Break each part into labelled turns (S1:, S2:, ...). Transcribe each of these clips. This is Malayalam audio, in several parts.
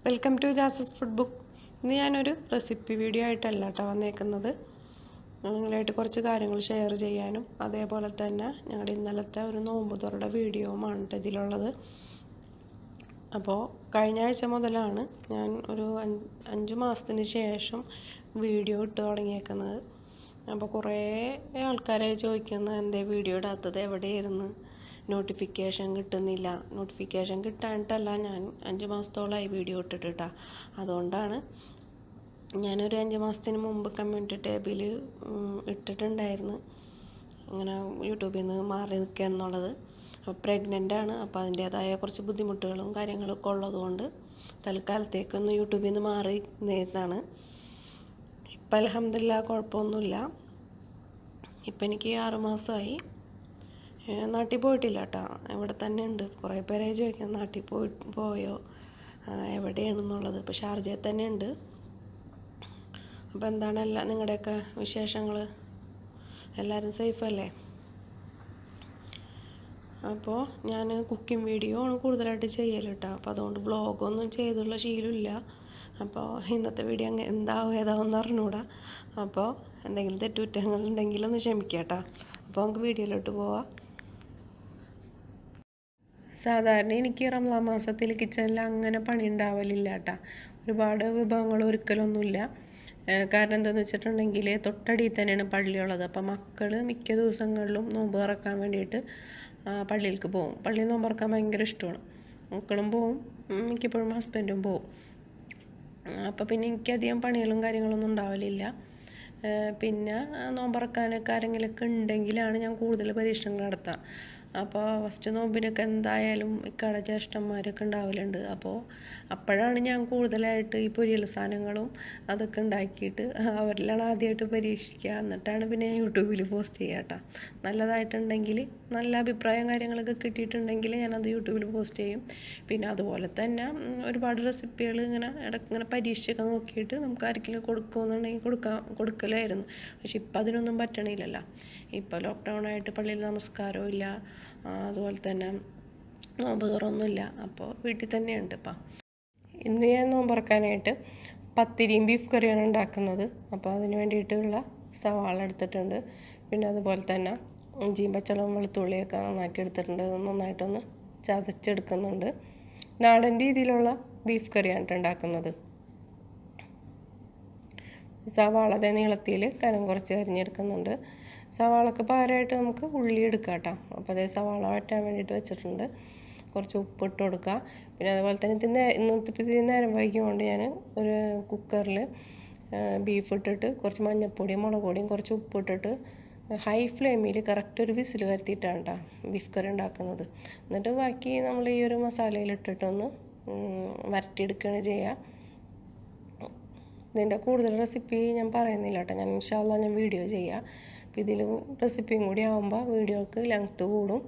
S1: വെൽക്കം ടു ജാസസ് ഫുഡ് ബുക്ക്. ഇന്ന് ഞാനൊരു റെസിപ്പി വീഡിയോ ആയിട്ടല്ല കേട്ടോ വന്നേക്കുന്നത്. നിങ്ങളായിട്ട് കുറച്ച് കാര്യങ്ങൾ ഷെയർ ചെയ്യാനും അതേപോലെ തന്നെ ഞങ്ങളുടെ ഇന്നലത്തെ ഒരു നോമ്പ് തുറയുടെ വീഡിയോയുമാണ് കേട്ടോ ഇതിലുള്ളത്. അപ്പോൾ കഴിഞ്ഞ ആഴ്ച മുതലാണ് ഞാൻ ഒരു 5 മാസത്തിന് ശേഷം വീഡിയോ ഇട്ട് തുടങ്ങിയേക്കുന്നത്. അപ്പോൾ കുറേ ആൾക്കാരെ ചോദിക്കുന്ന എന്തേ വീഡിയോ ഇടാത്തത്, എവിടെയായിരുന്നു, നോട്ടിഫിക്കേഷൻ കിട്ടുന്നില്ല. നോട്ടിഫിക്കേഷൻ കിട്ടാനിട്ടല്ല, ഞാൻ 5 മാസത്തോളമായി വീഡിയോ ഇട്ടിട്ടാ. അതുകൊണ്ടാണ് ഞാനൊരു 5 മാസത്തിന് മുമ്പ് കമ്മ്യൂണിറ്റി ടാബിൽ ഇട്ടിട്ടുണ്ടായിരുന്നു ഇങ്ങനെ യൂട്യൂബിൽ നിന്ന് മാറി നിൽക്കുക എന്നുള്ളത്. അപ്പോൾ പ്രഗ്നൻ്റാണ്. അപ്പോൾ അതിൻ്റേതായ കുറച്ച് ബുദ്ധിമുട്ടുകളും കാര്യങ്ങളൊക്കെ ഉള്ളതുകൊണ്ട് തൽക്കാലത്തേക്കൊന്ന് യൂട്യൂബിൽ നിന്ന് മാറി നേതാണ്. ഇപ്പം അൽഹംദുലില്ലാ കുഴപ്പമൊന്നുമില്ല. ഇപ്പം എനിക്ക് 6 മാസമായി. നാട്ടിൽ പോയിട്ടില്ല കേട്ടോ, ഇവിടെ തന്നെ ഉണ്ട്. കുറേ പേരെ ചോദിക്കാം നാട്ടിൽ പോയോ എവിടെയാണെന്നുള്ളത്. ഇപ്പോൾ ഷാർജയിൽ തന്നെ ഉണ്ട്. അപ്പോൾ എന്താണ് നിങ്ങളുടെയൊക്കെ വിശേഷങ്ങൾ? എല്ലാവരും സേഫല്ലേ? അപ്പോൾ ഞാൻ കുക്കിംഗ് വീഡിയോ ആണ് കൂടുതലായിട്ട് ചെയ്യൽ കേട്ടോ. അപ്പോൾ അതുകൊണ്ട് വ്ളോഗൊന്നും ചെയ്തുള്ള ശീലമില്ല. അപ്പോൾ ഇന്നത്തെ വീഡിയോ എന്താവും ഏതാവെന്ന് അറിഞ്ഞൂടാ. അപ്പോൾ എന്തെങ്കിലും തെറ്റുകുറ്റങ്ങളുണ്ടെങ്കിലൊന്ന് ക്ഷമിക്കാം കേട്ടോ. അപ്പോൾ നമുക്ക് വീഡിയോയിലോട്ട് പോവാം. സാധാരണ എനിക്ക് റമദാൻ മാസത്തിൽ കിച്ചണിൽ അങ്ങനെ പണി ഉണ്ടാവലില്ല കേട്ടോ. ഒരുപാട് വിഭവങ്ങൾ ഒരുക്കലൊന്നുമില്ല. കാരണം എന്താണെന്ന് വെച്ചിട്ടുണ്ടെങ്കിൽ തൊട്ടടിയിൽ തന്നെയാണ് പള്ളിയുള്ളത്. അപ്പം മക്കൾ മിക്ക ദിവസങ്ങളിലും നോമ്പ് തുറക്കാൻ വേണ്ടിയിട്ട് പള്ളിയിലേക്ക് പോകും. പള്ളിയിൽ നോമ്പ് തുറക്കാൻ ഭയങ്കര ഇഷ്ടമാണ്. മക്കളും പോവും, മിക്കപ്പോഴും ഹസ്ബൻഡും പോവും. അപ്പോൾ പിന്നെ എനിക്കധികം പണികളും കാര്യങ്ങളൊന്നും ഉണ്ടാവലില്ല. പിന്നെ നോമ്പ് തുറക്കാനൊക്കെ ആരെങ്കിലുമൊക്കെ ഉണ്ടെങ്കിലാണ് ഞാൻ കൂടുതൽ പരീക്ഷണങ്ങൾ നടത്തുക. അപ്പോൾ ഫസ്റ്റ് നോമ്പിനൊക്കെ എന്തായാലും ഇക്കടെ ജ്യേഷ്ഠന്മാരൊക്കെ ഉണ്ടാവലുണ്ട്. അപ്പോൾ അപ്പോഴാണ് ഞാൻ കൂടുതലായിട്ട് ഈ പൊരിയൽ സാധനങ്ങളും അതൊക്കെ ഉണ്ടാക്കിയിട്ട് അവരിലാണ് ആദ്യമായിട്ട് പരീക്ഷിക്കുക. എന്നിട്ടാണ് പിന്നെ യൂട്യൂബിൽ പോസ്റ്റ് ചെയ്യുക കേട്ടോ. നല്ലതായിട്ടുണ്ടെങ്കിൽ, നല്ല അഭിപ്രായം കാര്യങ്ങളൊക്കെ കിട്ടിയിട്ടുണ്ടെങ്കിൽ ഞാനത് യൂട്യൂബിൽ പോസ്റ്റ് ചെയ്യും. പിന്നെ അതുപോലെ തന്നെ ഒരുപാട് റെസിപ്പികൾ ഇങ്ങനെ ഇടയ്ക്കിങ്ങനെ പരീക്ഷിച്ചൊക്കെ നോക്കിയിട്ട് നമുക്ക് ആർക്കെങ്കിലും കൊടുക്കുമെന്നുണ്ടെങ്കിൽ കൊടുക്കലായിരുന്നു. പക്ഷെ ഇപ്പം അതിനൊന്നും പറ്റണില്ലല്ലോ. ഇപ്പോൾ ലോക്ക്ഡൗൺ ആയിട്ട് പള്ളിയിൽ നമസ്കാരവും ഇല്ല, അതുപോലെ തന്നെ നോമ്പ് തുറൊന്നുമില്ല. അപ്പോൾ വീട്ടിൽ തന്നെയുണ്ട്. ഇപ്പം ഇന്ന് ഞാൻ നോമ്പ് തുറക്കാനായിട്ട് പത്തിരിയും ബീഫ് കറിയാണ് ഉണ്ടാക്കുന്നത്. അപ്പോൾ അതിന് വേണ്ടിയിട്ടുള്ള സവാള എടുത്തിട്ടുണ്ട്. പിന്നെ അതുപോലെ തന്നെ ഇഞ്ചിയും പച്ചമുളകും വെളുത്തുള്ളിയൊക്കെ നന്നാക്കി എടുത്തിട്ടുണ്ട്. നന്നായിട്ടൊന്ന് ചതച്ചെടുക്കുന്നുണ്ട്. നാടൻ രീതിയിലുള്ള ബീഫ് കറിയാണ് ഉണ്ടാക്കുന്നത്. സവാള അതേ നീളത്തിൽ കനം കുറച്ച് അരിഞ്ഞെടുക്കുന്നുണ്ട്. സവാളക്ക് പകരമായിട്ട് നമുക്ക് ഉള്ളി എടുക്കാം കേട്ടോ. അപ്പോൾ അതേ സവാള വറ്റാൻ വേണ്ടിയിട്ട് വെച്ചിട്ടുണ്ട്. കുറച്ച് ഉപ്പിട്ട് കൊടുക്കുക. പിന്നെ അതുപോലെ തന്നെ ഇന്നത്തെ നേരം വൈകിക്കൊണ്ട് ഞാൻ ഒരു കുക്കറിൽ ബീഫ് ഇട്ടിട്ട് കുറച്ച് മഞ്ഞൾപ്പൊടിയും മുളക് പൊടിയും കുറച്ച് ഉപ്പിട്ടിട്ട് ഹൈ ഫ്ലെയിമിൽ കറക്റ്റ് ഒരു വിസിൽ വരുത്തിയിട്ടാണ് കേട്ടോ ബീഫ് കറി ഉണ്ടാക്കുന്നത്. എന്നിട്ട് ബാക്കി നമ്മൾ ഈ ഒരു മസാലയിൽ ഇട്ടിട്ടൊന്ന് വരട്ടിയെടുക്കുകയാണ് ചെയ്യുക. ഇതിൻ്റെ കൂടുതൽ റെസിപ്പി ഞാൻ പറയുന്നില്ല കേട്ടോ. ഞാൻ ഇൻഷാ അല്ലാഹ് ഞാൻ വീഡിയോ ചെയ്യാം. അപ്പോൾ ഇതിൽ റെസിപ്പിയും കൂടി ആകുമ്പോൾ വീഡിയോക്ക് ലെങ്ത്ത് കൂടും.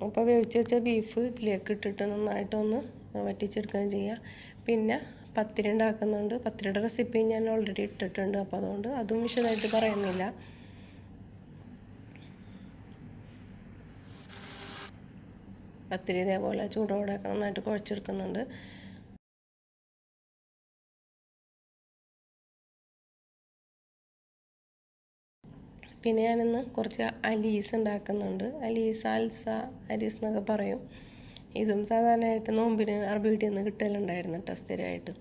S1: അപ്പോൾ വേവിച്ച് വെച്ച ബീഫ് ഇതിലേക്ക് ഇട്ടിട്ട് നന്നായിട്ടൊന്ന് വറ്റിച്ചെടുക്കുകയും ചെയ്യുക. പിന്നെ പത്തിരി ഉണ്ടാക്കുന്നുണ്ട്. പത്തിരിയുടെ റെസിപ്പി ഞാൻ ഓൾറെഡി ഇട്ടിട്ടുണ്ട്. അപ്പോൾ അതുകൊണ്ട് അതും വിശദമായിട്ട് പറയുന്നില്ല. പത്തിരി ഇതേപോലെ ചൂടോടെയൊക്കെ നന്നായിട്ട് കുഴച്ചെടുക്കുന്നുണ്ട്. പിന്നെ ഞാനിന്ന് കുറച്ച് അലീസ് ഉണ്ടാക്കുന്നുണ്ട്. അലീസ്, അൽസ, അരീസ് എന്നൊക്കെ പറയും. ഇതും സാധാരണയായിട്ട് നോമ്പിന് അറബി വീട്ടിൽ നിന്ന് കിട്ടലുണ്ടായിരുന്നു കേട്ടോ സ്ഥിരമായിട്ട്.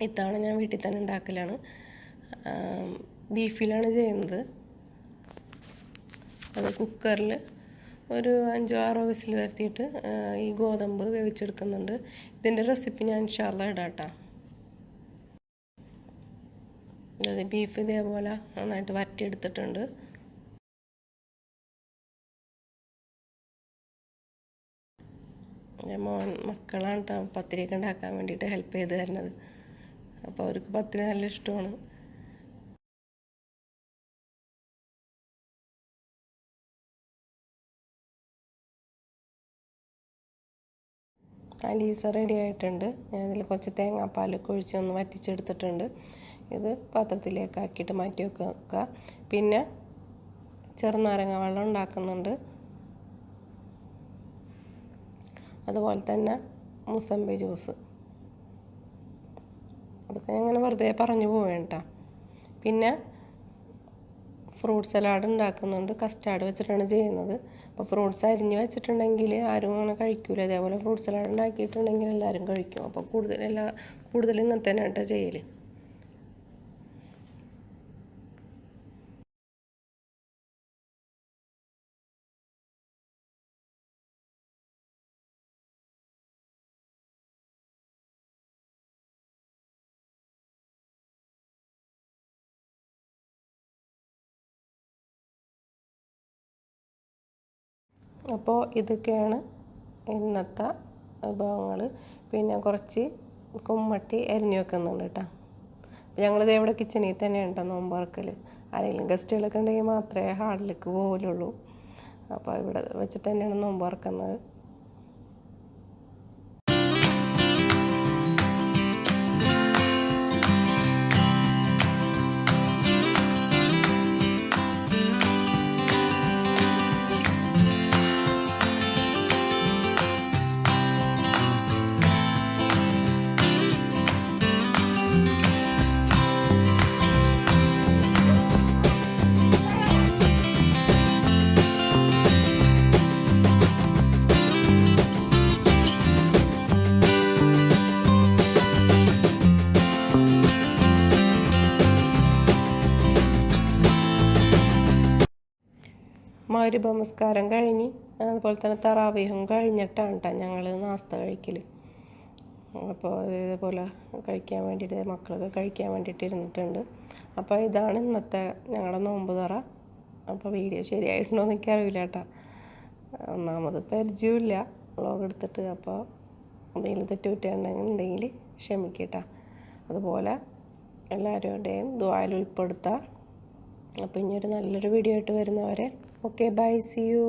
S1: ഇത്തവണ ഞാൻ വീട്ടിൽ തന്നെ ഉണ്ടാക്കലാണ്. ബീഫിലാണ് ചെയ്യുന്നത്. അത് കുക്കറിൽ ഒരു 5-6 വിസിൽ വരുത്തിയിട്ട് ഈ ഗോതമ്പ് വേവിച്ചെടുക്കുന്നുണ്ട്. ഇതിൻ്റെ റെസിപ്പി ഞാൻ ഇൻഷാ അല്ലാഹ് ഇടാം കേട്ടോ. അതായത് ബീഫ് ഇതേപോലെ നന്നായിട്ട് വരട്ടിയെടുത്തിട്ടുണ്ട്. മക്കളാണ് കേട്ടോ പത്തിരിയൊക്കെ ഉണ്ടാക്കാൻ വേണ്ടിയിട്ട് ഹെൽപ്പ് ചെയ്ത് തരുന്നത്. അപ്പോൾ അവർക്ക് പത്തിരി നല്ല ഇഷ്ടമാണ്. അലീസ റെഡി ആയിട്ടുണ്ട്. ഞാനതിൽ കുറച്ച് തേങ്ങാപ്പാലൊക്കെ ഒഴിച്ച് ഒന്ന് വറ്റിച്ചെടുത്തിട്ടുണ്ട്. ഇത് പാത്രത്തിലേക്ക് ആക്കിയിട്ട് മാറ്റി വെക്കുക. പിന്നെ ചെറുനാരങ്ങ വെള്ളം ഉണ്ടാക്കുന്നുണ്ട്. അതുപോലെ തന്നെ മുസമ്പി ജ്യൂസ്. അതൊക്കെ അങ്ങനെ വെറുതെ പറഞ്ഞു പോവേണ്ട. പിന്നെ ഫ്രൂട്ട് സലാഡ് ഉണ്ടാക്കുന്നുണ്ട്, കസ്റ്റാർഡ് വെച്ചിട്ടാണ് ചെയ്യുന്നത്. അപ്പോൾ ഫ്രൂട്ട്സ് അരിഞ്ഞ് വെച്ചിട്ടുണ്ടെങ്കിൽ ആരും അങ്ങനെ കഴിക്കില്ല. അതേപോലെ ഫ്രൂട്ട് സലാഡ് ഉണ്ടാക്കിയിട്ടുണ്ടെങ്കിൽ എല്ലാവരും കഴിക്കും. അപ്പോൾ കൂടുതൽ ഇങ്ങനെ തന്നെ കേട്ടോ ചെയ്യൽ. അപ്പോൾ ഇതൊക്കെയാണ് ഇന്നത്തെ വിഭവങ്ങൾ. പിന്നെ കുറച്ച് കുമ്മട്ടി അരിഞ്ഞു വെക്കുന്നുണ്ട് കേട്ടോ. ഞങ്ങളിത് ഇവിടെ കിച്ചണിൽ തന്നെയാണ് കേട്ടോ നോമ്പ് തുറക്കൽ. ആരെങ്കിലും ഗസ്റ്റുകളൊക്കെ ഉണ്ടെങ്കിൽ മാത്രമേ ഹാളിലേക്ക് പോകലുള്ളൂ. അപ്പോൾ ഇവിടെ വെച്ചിട്ട് തന്നെയാണ് നോമ്പ് തുറക്കുന്നത്. മഗ്‌രിബ് നമസ്കാരം കഴിഞ്ഞ് അതുപോലെ തന്നെ തറാവീഹും കഴിഞ്ഞിട്ടാണ് കേട്ടോ ഞങ്ങൾ നാസ്ത കഴിക്കൽ. അപ്പോൾ ഇതേപോലെ കഴിക്കാൻ വേണ്ടിയിട്ട് മക്കളൊക്കെ കഴിക്കാൻ വേണ്ടിയിട്ട് ഇരുന്നിട്ടുണ്ട്. അപ്പോൾ ഇതാണ് ഇന്നത്തെ ഞങ്ങളുടെ നോമ്പ് തുറ. അപ്പോൾ വീഡിയോ ശരിയായിട്ടുണ്ടോ എന്ന് എനിക്കറിയില്ല കേട്ടോ. ഒന്നാമത് പരിചയമില്ല വ്ളോഗ് എടുത്തിട്ട്. അപ്പോൾ എന്തെങ്കിലും തെറ്റുകുറ്റമുണ്ടെങ്കിൽ ക്ഷമിക്കട്ടോ. അതുപോലെ എല്ലാവരുടെയും ദുആയിൽ ഉൾപ്പെടുത്തുക. അപ്പോൾ ഇനിയൊരു നല്ലൊരു വീഡിയോ ആയിട്ട് വരുന്നവരെ ഓക്കെ ബൈ, സീ യു.